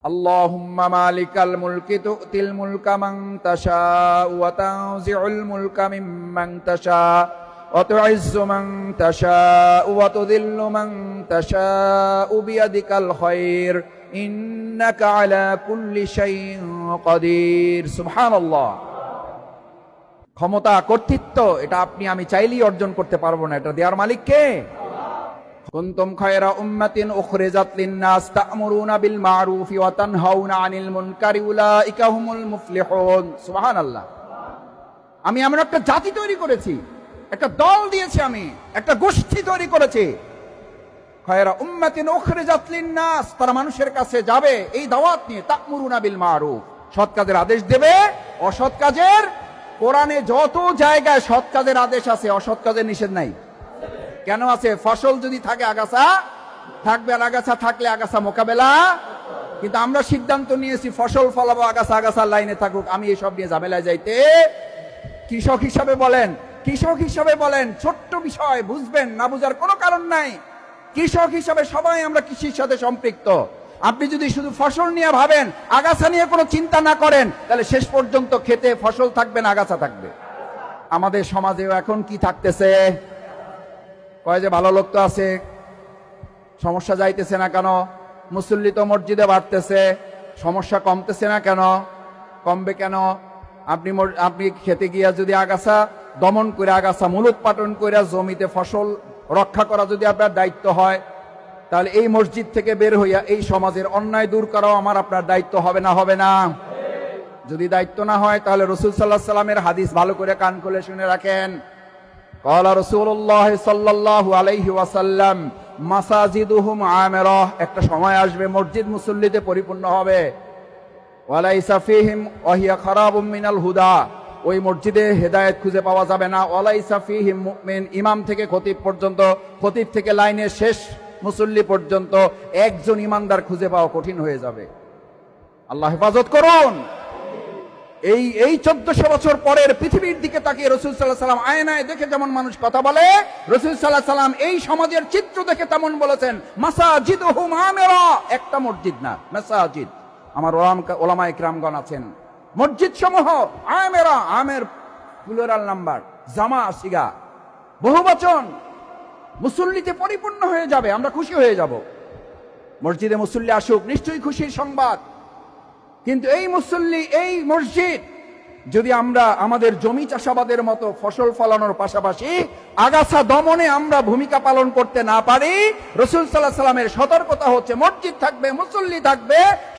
আল্লাহুম্মা মালিকাল মুলকি তুতিল মুলকা মান তাশাউ ওয়া তানজিউল মুলকা মিম্মান তাশাউ ওয়া তুইজ্জু মান তাশাউ ওয়া তুযিল্লু মান তাশাউ বিয়াদিকাল খায়র ইন্নাকা আলা কুল্লি শাইইন কাদির। সুবহানাল্লাহ। ক্ষমতা, কর্তৃত্ব এটা আপনি আমি চাইলেই অর্জন করতে পারবো না, এটা দেওয়ার মালিক কে? কুনতুম খায়রা উম্মাতিন উখরিজাত লিন-নাস তা'মুরুনা বিল মা'রুফি ওয়া তানহাউনা আনিল মুনকারি উলাইকা হুমুল মুফলিহুন। সুবহানাল্লাহ। আমি এমন একটা জাতি তৈরি করেছি, একটা দল দিয়েছি, আমি একটা গোষ্ঠী তৈরি করেছি। খায়রা উম্মাতিন উখরিজাত লিন-নাস, তারা মানুষের কাছে যাবে এই দাওয়াত নিয়ে, তা'মুরুনা বিল মা'রুফ, সৎ কাজের আদেশ দেবে, অসৎ কাজের, কোরআনে যত জায়গায় সৎ কাজের আদেশ আছে, অসৎ কাজের নিষেধ নাই। কেন আছে? ফসল যদি থাকে আগাছা থাকবে, আর আগাছা থাকলে আগাছা মোকাবেলা। কিন্তু আমরা সিদ্ধান্ত নিয়েছি ফসল ফলাবো, আগাছা আগাছার লাইনে থাকুক, আমি এসব নিয়ে ঝামেলায় যাইতে। কৃষক হিসাবে বলেন ছোট্ট বিষয় বুঝবেন না, বুঝার কোনো কারণ নাই। কৃষক হিসাবে সবাই আমরা কৃষির সাথে সম্পৃক্ত। আপনি যদি শুধু ফসল নিয়ে ভাবেন, আগাছা নিয়ে কোনো চিন্তা না করেন, তাহলে শেষ পর্যন্ত খেতে ফসল থাকবে না, আগাছা থাকবে। আমাদের সমাজেও এখন কি থাকতেছে? কয় যে ভালো লোক তো আছে, সমস্যা যাইতেছে না কেন? মুসল্লি তো মসজিদে বাড়তেছে, সমস্যা কমতেছে না কেন? কমবে কেন? আপনি খেতে গিয়া যদি আগাছা দমন করে, আগাছা মূলোৎপাটন করে জমিতে ফসল রক্ষা করা যদি আপনার দায়িত্ব হয়, তাহলে এই মসজিদ থেকে বের হইয়া এই সমাজের অন্যায় দূর করাও আমার আপনার দায়িত্ব হবে না? হবে না? যদি দায়িত্ব না হয়, তাহলে রাসূল সাল্লাল্লাহু আলাইহি ওয়াসাল্লামের হাদিস ভালো করে কান খুলে শুনে রাখেন। ক্বালা রাসূলুল্লাহ সাল্লাল্লাহু আলাইহি ওয়াসাল্লাম মাসাজিদুহুম আমিরা, একটা সময় আসবে মসজিদ মুসল্লিতে পরিপূর্ণ হবে। ওয়ালাইসা ফীহিম ওয়া হিয়া খারাবুম মিনাল হুদা, ওই মসজিদে হেদায়েত খুঁজে পাওয়া যাবে না। ওয়ালাইসা ফীহিম মুমিন, ইমাম থেকে খতিব পর্যন্ত, খতিব থেকে লাইনের শেষ মুসল্লি পর্যন্ত একজন ইমানদার খুঁজে পাওয়া কঠিন হয়ে যাবে। আল্লাহ হেফাজত করুন। এই 1400 বছর পরের পৃথিবীর দিকে তাকিয়ে রাসূল সাল্লাল্লাহু আলাইহি ওয়াসাল্লাম আয়নায় দেখে যেমন মানুষ কথা বলে, রাসূল সাল্লাল্লাহু আলাইহি ওয়াসাল্লাম এই সমাজের চিত্র দেখে তেমন বলেছেন, মাসাজিদুহুম আমিরা, একটা মসজিদ না, মাসাজিদ। আমার ওলামায়ে কিরামগণ আছেন, মসজিদ সমূহ আমিরা, আমের প্লুরাল নাম্বার, জামা সিগা বহুবচন, মুসল্লিতে পরিপূর্ণ হয়ে যাবে, আমরা খুশি হয়ে যাব। মসজিদে মুসল্লি আসুক, নিশ্চয়ই খুশির সংবাদ। কিন্তু এই মুসল্লি, এই মসজিদ যদি আমরা আমাদের জমি চাষাবাদের মতো ফসল ফলানোর পাশাপাশি আগাছা দমনে আমরা ভূমিকা পালন করতে না পারি, রাসূল সাল্লাল্লাহু আলাইহি ওয়াসাল্লামের সতর্কতা হচ্ছে মসজিদ থাকবে, মুসল্লি থাকবে,